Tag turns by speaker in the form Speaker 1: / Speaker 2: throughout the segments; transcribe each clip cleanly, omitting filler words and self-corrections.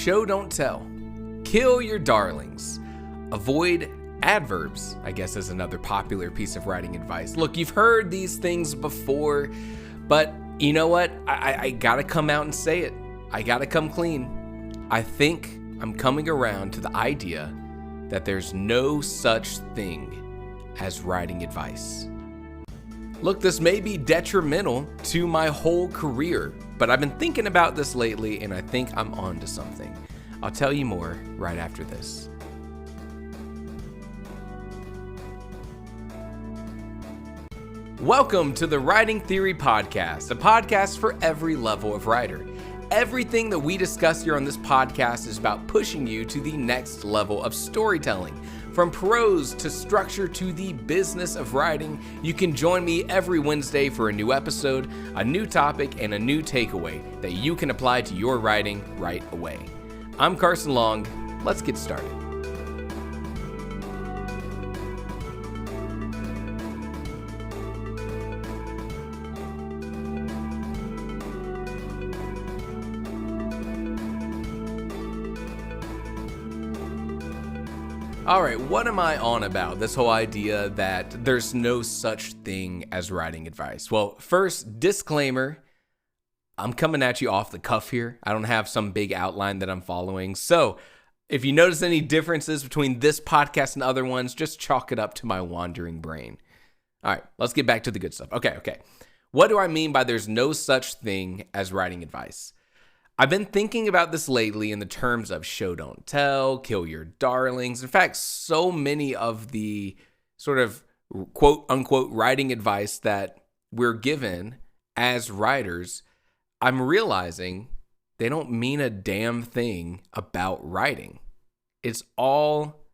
Speaker 1: Show don't tell. Kill your darlings. Avoid adverbs, I guess, is another popular piece of writing advice. Look, you've heard these things before, but you know what? I gotta come out and say it. I gotta come clean. I think I'm coming around to the idea that there's no such thing as writing advice. Look, this may be detrimental to my whole career, but I've been thinking about this lately and I think I'm onto something. I'll tell you more right after this. Welcome to the Writing Theory Podcast, a podcast for every level of writer. Everything that we discuss here on this podcast is about pushing you to the next level of storytelling. From prose to structure to the business of writing, you can join me every Wednesday for a new episode, a new topic, and a new takeaway that you can apply to your writing right away. I'm Carson Long. Let's get started. All right, what am I on about? This whole idea that there's no such thing as writing advice. Well, first, disclaimer, I'm coming at you off the cuff here. I don't have some big outline that I'm following. So if you notice any differences between this podcast and other ones, just chalk it up to my wandering brain. All right, let's get back to the good stuff. Okay. What do I mean by there's no such thing as writing advice? I've been thinking about this lately in the terms of show don't tell, kill your darlings. In fact, so many of the sort of quote unquote writing advice that we're given as writers, I'm realizing they don't mean a damn thing about writing. It's all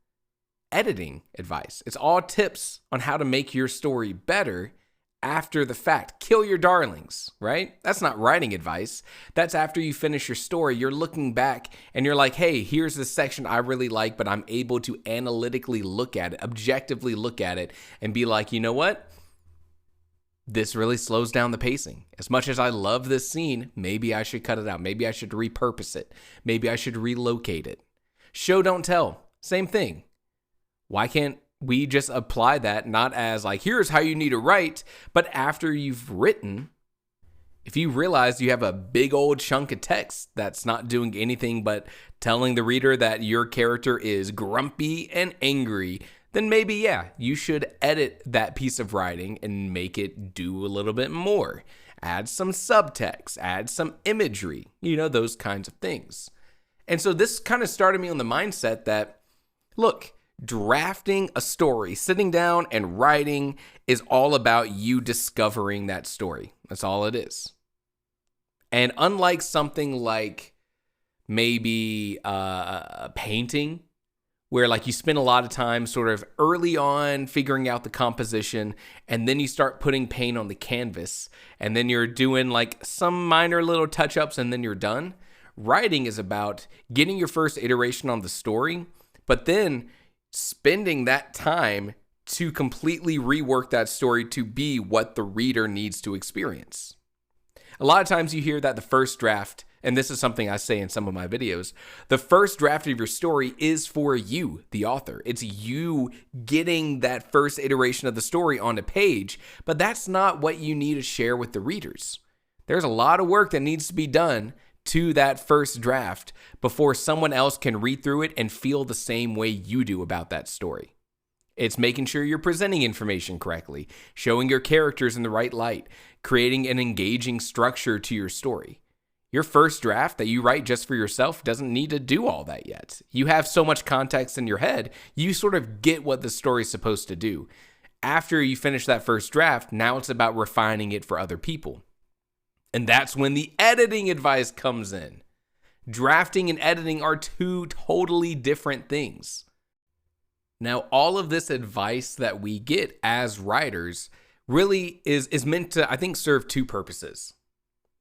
Speaker 1: editing advice. It's all tips on how to make your story better after the fact. Kill your darlings, right? That's not writing advice. That's after you finish your story, you're looking back and you're like, hey, here's this section I really like, but I'm able to analytically look at it, objectively look at it and be like, you know what? This really slows down the pacing. As much as I love this scene, maybe I should cut it out. Maybe I should repurpose it. Maybe I should relocate it. Show don't tell. Same thing. Why can't we just apply that not as like, here's how you need to write, but after you've written, if you realize you have a big old chunk of text that's not doing anything but telling the reader that your character is grumpy and angry, then maybe, yeah, you should edit that piece of writing and make it do a little bit more. Add some subtext, add some imagery, those kinds of things. And so this kind of started me on the mindset that, look, drafting a story, sitting down and writing is all about you discovering that story. That's all it is. And unlike something like maybe a painting, where like you spend a lot of time sort of early on figuring out the composition, and then you start putting paint on the canvas, and then you're doing like some minor little touch-ups, and then you're done. Writing is about getting your first iteration on the story, but then spending that time to completely rework that story to be what the reader needs to experience. A lot of times you hear that the first draft, and this is something I say in some of my videos, the first draft of your story is for you, the author. It's you getting that first iteration of the story on a page, but that's not what you need to share with the readers. There's a lot of work that needs to be done to that first draft before someone else can read through it and feel the same way you do about that story. It's making sure you're presenting information correctly, showing your characters in the right light, creating an engaging structure to your story. Your first draft that you write just for yourself doesn't need to do all that yet. You have so much context in your head, you sort of get what the story's supposed to do. After you finish that first draft, now it's about refining it for other people. And that's when the editing advice comes in. Drafting and editing are two totally different things. Now, all of this advice that we get as writers really is meant to, I think, serve two purposes.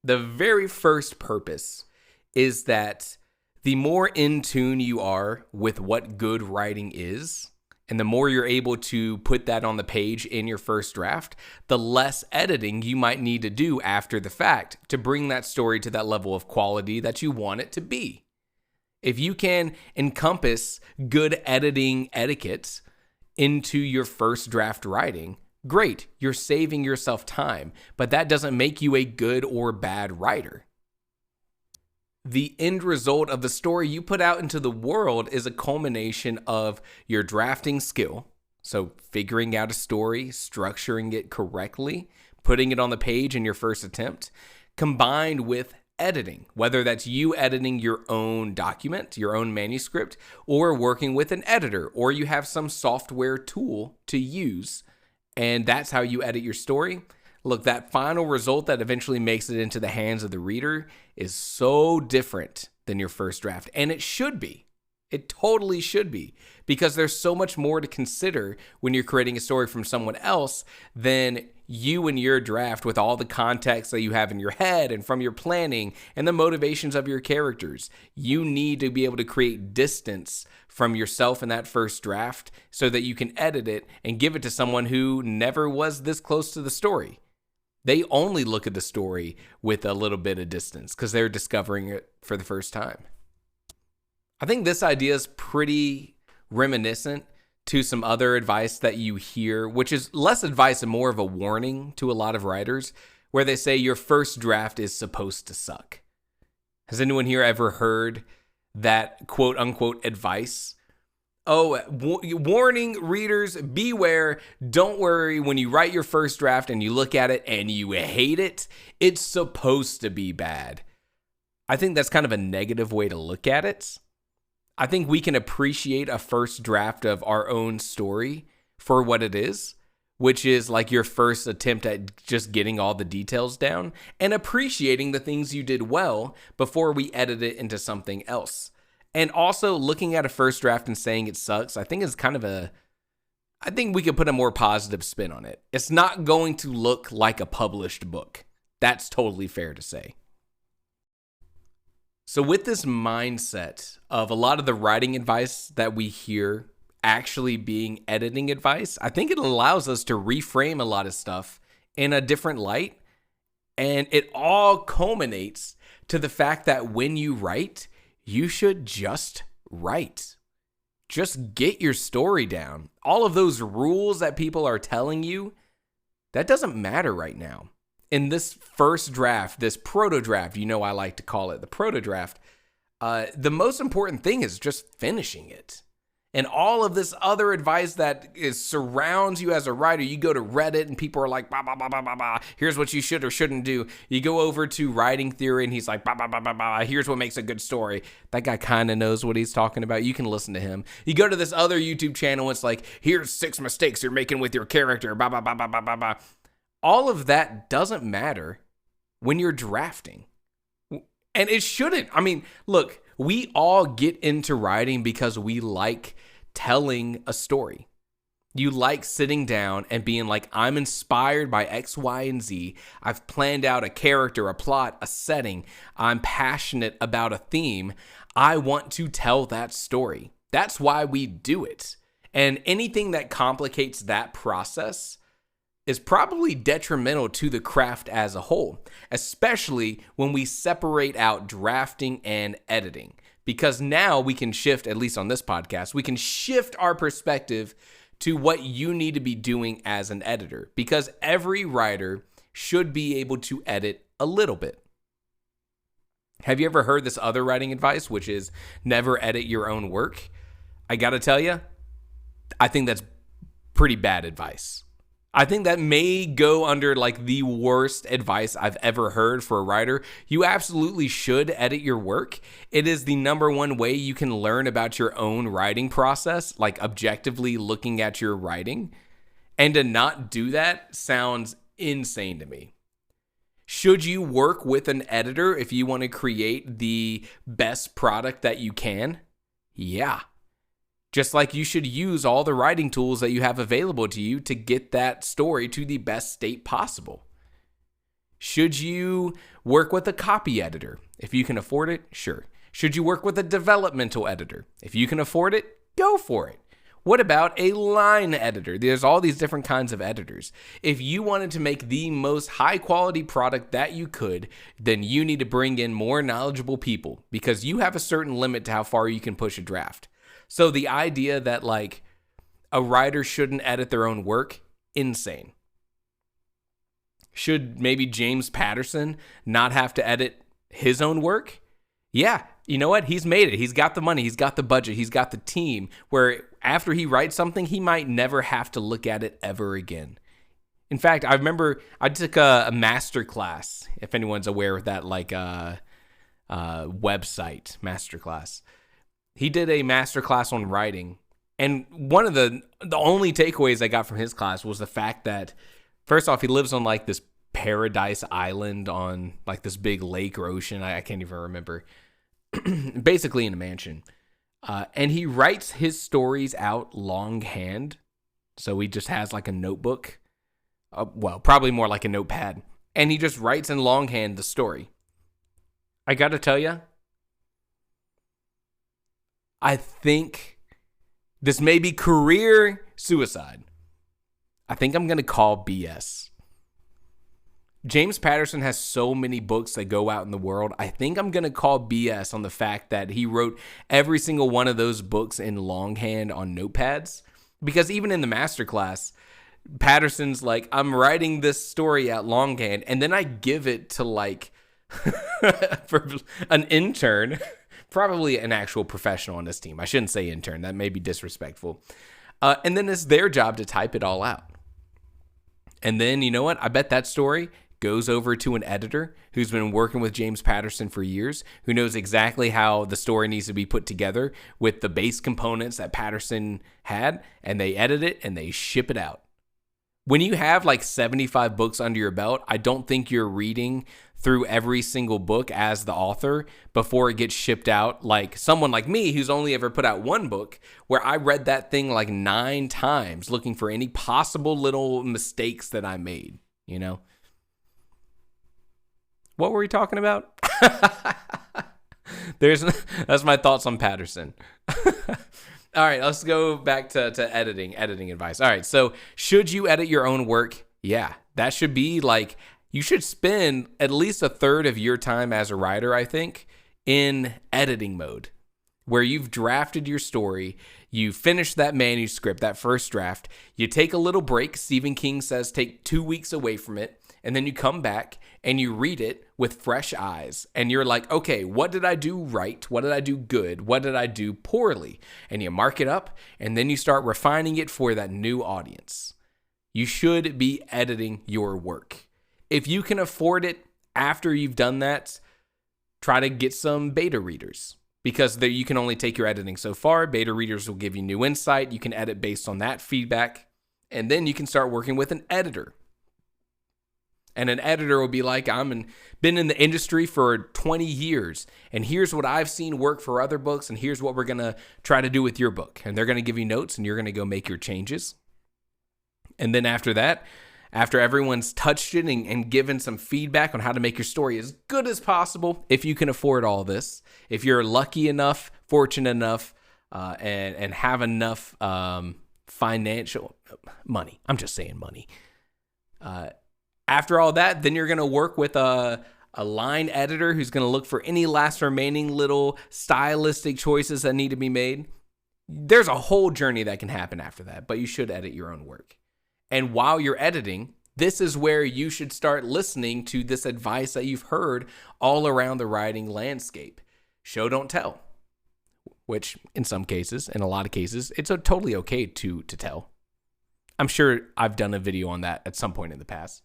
Speaker 1: The very first purpose is that the more in tune you are with what good writing is, and the more you're able to put that on the page in your first draft, the less editing you might need to do after the fact to bring that story to that level of quality that you want it to be. If you can encompass good editing etiquette into your first draft writing, great, you're saving yourself time, but that doesn't make you a good or bad writer. The end result of the story you put out into the world is a culmination of your drafting skill. So figuring out a story, structuring it correctly, putting it on the page in your first attempt, combined with editing, whether that's you editing your own document, your own manuscript, or working with an editor, or you have some software tool to use, and that's how you edit your story. Look, that final result that eventually makes it into the hands of the reader is so different than your first draft, and it should be. It totally should be, because there's so much more to consider when you're creating a story from someone else than you and your draft, with all the context that you have in your head and from your planning and the motivations of your characters. You need to be able to create distance from yourself in that first draft so that you can edit it and give it to someone who never was this close to the story. They only look at the story with a little bit of distance because they're discovering it for the first time. I think this idea is pretty reminiscent to some other advice that you hear, which is less advice and more of a warning to a lot of writers, where they say your first draft is supposed to suck. Has anyone here ever heard that quote unquote advice? Oh, warning readers, beware. Don't worry, when you write your first draft and you look at it and you hate it, it's supposed to be bad. I think that's kind of a negative way to look at it. I think we can appreciate a first draft of our own story for what it is, which is like your first attempt at just getting all the details down and appreciating the things you did well before we edit it into something else. And also looking at a first draft and saying it sucks, I think is kind of I think we could put a more positive spin on it. It's not going to look like a published book. That's totally fair to say. So with this mindset of a lot of the writing advice that we hear actually being editing advice, I think it allows us to reframe a lot of stuff in a different light. And it all culminates to the fact that when you write, you should just write. Just get your story down. All of those rules that people are telling you, that doesn't matter right now. In this first draft, this proto draft, I like to call it the proto draft, the most important thing is just finishing it. And all of this other advice that surrounds you as a writer, you go to Reddit and people are like, bah, bah, bah, bah, bah, bah. Here's what you should or shouldn't do. You go over to Writing Theory and he's like, bah, bah, bah, bah, bah. Here's what makes a good story. That guy kind of knows what he's talking about. You can listen to him. You go to this other YouTube channel, it's like, here's 6 mistakes you're making with your character, bah, bah, bah, bah, bah, bah, bah. All of that doesn't matter when you're drafting. And it shouldn't. I mean, look, we all get into writing because we like telling a story. You like sitting down and being like, I'm inspired by X, Y, and Z. I've planned out a character, a plot, a setting. I'm passionate about a theme. I want to tell that story. That's why we do it. And anything that complicates that process is probably detrimental to the craft as a whole, especially when we separate out drafting and editing. Because now we can shift, at least on this podcast, we can shift our perspective to what you need to be doing as an editor. Because every writer should be able to edit a little bit. Have you ever heard this other writing advice, which is never edit your own work? I gotta tell you, I think that's pretty bad advice. I think that may go under like the worst advice I've ever heard for a writer. You absolutely should edit your work. It is the number one way you can learn about your own writing process, like objectively looking at your writing. And to not do that sounds insane to me. Should you work with an editor if you want to create the best product that you can? Yeah. Just like you should use all the writing tools that you have available to you to get that story to the best state possible. Should you work with a copy editor? If you can afford it, sure. Should you work with a developmental editor? If you can afford it, go for it. What about a line editor? There's all these different kinds of editors. If you wanted to make the most high quality product that you could, then you need to bring in more knowledgeable people because you have a certain limit to how far you can push a draft. So the idea that like a writer shouldn't edit their own work, insane. Should maybe James Patterson not have to edit his own work? Yeah, you know what? He's made it. He's got the money. He's got the budget. He's got the team where after he writes something, he might never have to look at it ever again. In fact, I remember I took a master class, if anyone's aware of that, like website masterclass. He did a masterclass on writing. And one of the only takeaways I got from his class was the fact that, first off, he lives on like this paradise island on like this big lake or ocean. I can't even remember. Basically in a mansion. And he writes his stories out longhand. So he just has like a notebook. Well, probably more like a notepad. And he just writes in longhand the story. I got to tell you, I think this may be career suicide. I think I'm going to call BS. James Patterson has so many books that go out in the world. I think I'm going to call BS on the fact that he wrote every single one of those books in longhand on notepads. Because even in the masterclass, Patterson's like, I'm writing this story out longhand, and then I give it to like for an intern, probably an actual professional on this team. I shouldn't say intern. That may be disrespectful. And then it's their job to type it all out. And then, you know what? I bet that story goes over to an editor who's been working with James Patterson for years, who knows exactly how the story needs to be put together with the base components that Patterson had, and they edit it and they ship it out. When you have like 75 books under your belt, I don't think you're reading through every single book as the author before it gets shipped out. Like someone like me who's only ever put out one book, where I read that thing like 9 times looking for any possible little mistakes that I made, you know? What were we talking about? That's my thoughts on Patterson. All right, let's go back to editing advice. All right, so should you edit your own work? Yeah, that should be like, you should spend at least a third of your time as a writer, I think, in editing mode, where you've drafted your story, you finish that manuscript, that first draft, you take a little break. Stephen King says take 2 weeks away from it, and then you come back and you read it with fresh eyes. And you're like, okay, what did I do right? What did I do good? What did I do poorly? And you mark it up, and then you start refining it for that new audience. You should be editing your work. If you can afford it after you've done that, try to get some beta readers, because you can only take your editing so far. Beta readers will give you new insight. You can edit based on that feedback, and then you can start working with an editor. And an editor will be like, been in the industry for 20 years, and here's what I've seen work for other books, and here's what we're going to try to do with your book. And they're going to give you notes, and you're going to go make your changes. And then after that, after everyone's touched it and given some feedback on how to make your story as good as possible, if you can afford all this, if you're lucky enough, fortunate enough, and have enough financial money, I'm just saying money. After all that, then you're going to work with a line editor who's going to look for any last remaining little stylistic choices that need to be made. There's a whole journey that can happen after that, but you should edit your own work. And while you're editing, this is where you should start listening to this advice that you've heard all around the writing landscape. Show, don't tell, which in some cases, in a lot of cases, it's totally okay to tell. I'm sure I've done a video on that at some point in the past.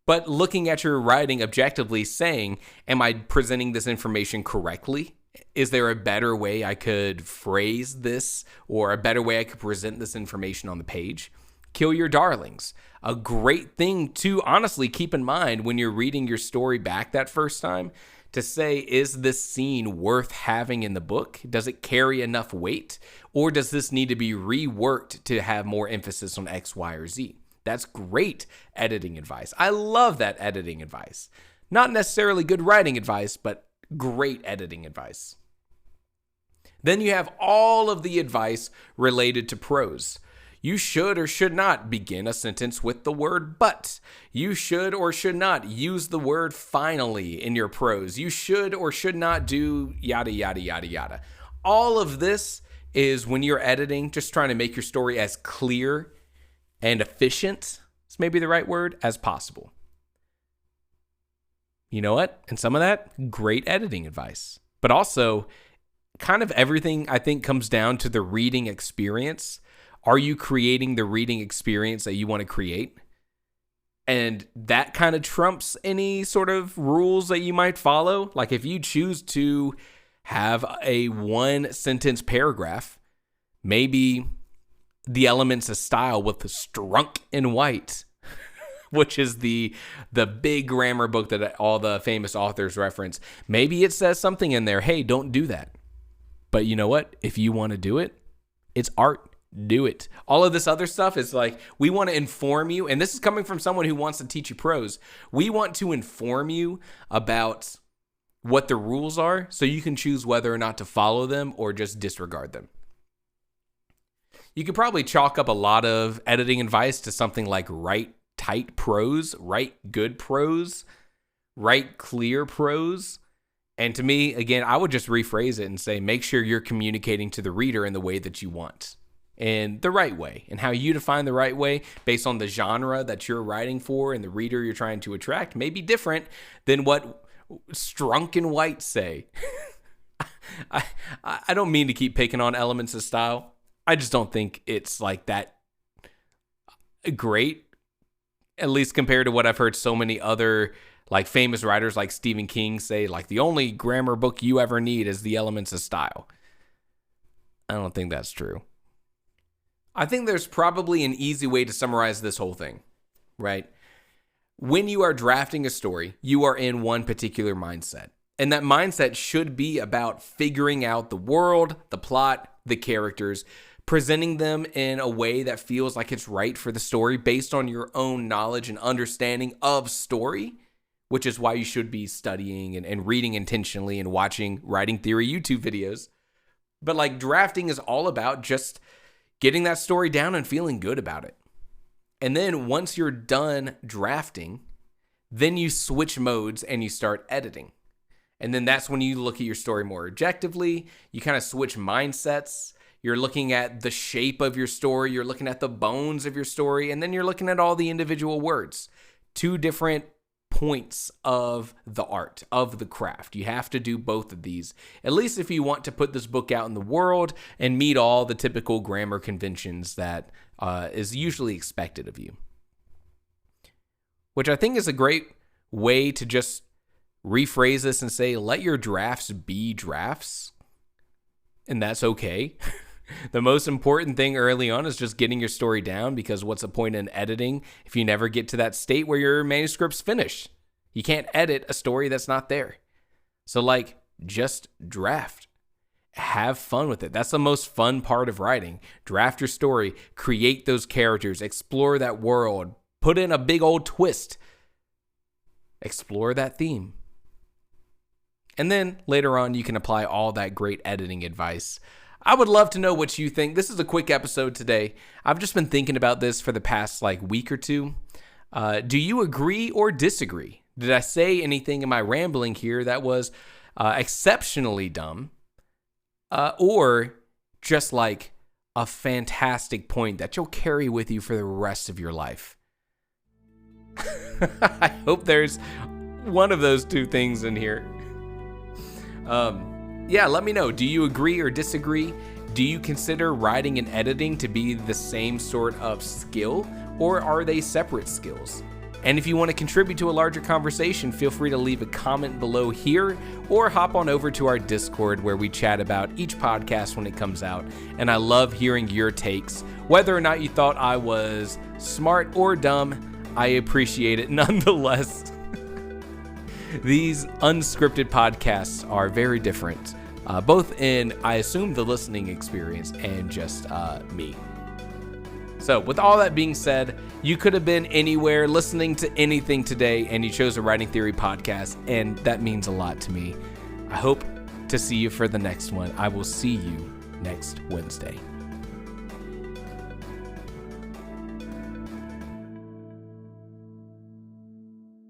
Speaker 1: But looking at your writing objectively, saying, am I presenting this information correctly? Is there a better way I could phrase this, or a better way I could present this information on the page? Kill your darlings. A great thing to honestly keep in mind when you're reading your story back that first time, to say, is this scene worth having in the book? Does it carry enough weight? Or does this need to be reworked to have more emphasis on X, Y, or Z? That's great editing advice. I love that editing advice. Not necessarily good writing advice, but great editing advice. Then you have all of the advice related to prose. You should or should not begin a sentence with the word but. You should or should not use the word finally in your prose. You should or should not do yada, yada, yada, yada. All of this is when you're editing, just trying to make your story as clear and efficient, it's maybe the right word, as possible. You know what? And some of that, great editing advice. But also, kind of everything I think comes down to the reading experience. Are you creating the reading experience that you want to create? And that kind of trumps any sort of rules that you might follow. Like if you choose to have a one sentence paragraph, maybe the Elements of Style with the Strunk in White, which is the big grammar book that all the famous authors reference. Maybe it says something in there, hey, don't do that. But you know what? If you want to do it, it's art. Do it. All of this other stuff is like, we want to inform you. And this is coming from someone who wants to teach you prose. We want to inform you about what the rules are so you can choose whether or not to follow them or just disregard them. You could probably chalk up a lot of editing advice to something like write tight prose, write good prose, write clear prose. And to me, again, I would just rephrase it and say, make sure you're communicating to the reader in the way that you want. And the right way, and how you define the right way based on the genre that you're writing for and the reader you're trying to attract may be different than what Strunk and White say. I don't mean to keep picking on Elements of Style. I just don't think it's like that great, at least compared to what I've heard so many other like famous writers like Stephen King say, like the only grammar book you ever need is the Elements of Style. I don't think that's true. I think there's probably an easy way to summarize this whole thing, right? When you are drafting a story, you are in one particular mindset. And that mindset should be about figuring out the world, the plot, the characters, presenting them in a way that feels like it's right for the story based on your own knowledge and understanding of story, which is why you should be studying and reading intentionally and watching writing theory YouTube videos. But like drafting is all about just getting that story down and feeling good about it. And then once you're done drafting, then you switch modes and you start editing. And then that's when you look at your story more objectively. You kind of switch mindsets. You're looking at the shape of your story. You're looking at the bones of your story. And then you're looking at all the individual words. Two different points of the art, of the craft. You have to do both of these, at least if you want to put this book out in the world and meet all the typical grammar conventions that is usually expected of you. Which I think is a great way to just rephrase this and say, let your drafts be drafts. And that's okay. The most important thing early on is just getting your story down, because what's the point in editing if you never get to that state where your manuscript's finished? You can't edit a story that's not there. So like, just draft. Have fun with it. That's the most fun part of writing. Draft your story, create those characters, explore that world, put in a big old twist, explore that theme. And then later on, you can apply all that great editing advice. I would love to know what you think. This is a quick episode today. I've just been thinking about this for the past week or two. Do you agree or disagree? Did I say anything in my rambling here that was exceptionally dumb? Or just like a fantastic point that you'll carry with you for the rest of your life? I hope there's one of those two things in here. Yeah, let me know. Do you agree or disagree? Do you consider writing and editing to be the same sort of skill, or are they separate skills? And if you want to contribute to a larger conversation, feel free to leave a comment below here, or hop on over to our Discord where we chat about each podcast when it comes out. And I love hearing your takes. Whether or not you thought I was smart or dumb, I appreciate it nonetheless. These unscripted podcasts are very different, both in, I assume, the listening experience and just me. So with all that being said, you could have been anywhere listening to anything today, and you chose a Writing Theory podcast, and that means a lot to me. I hope to see you for the next one. I will see you next Wednesday.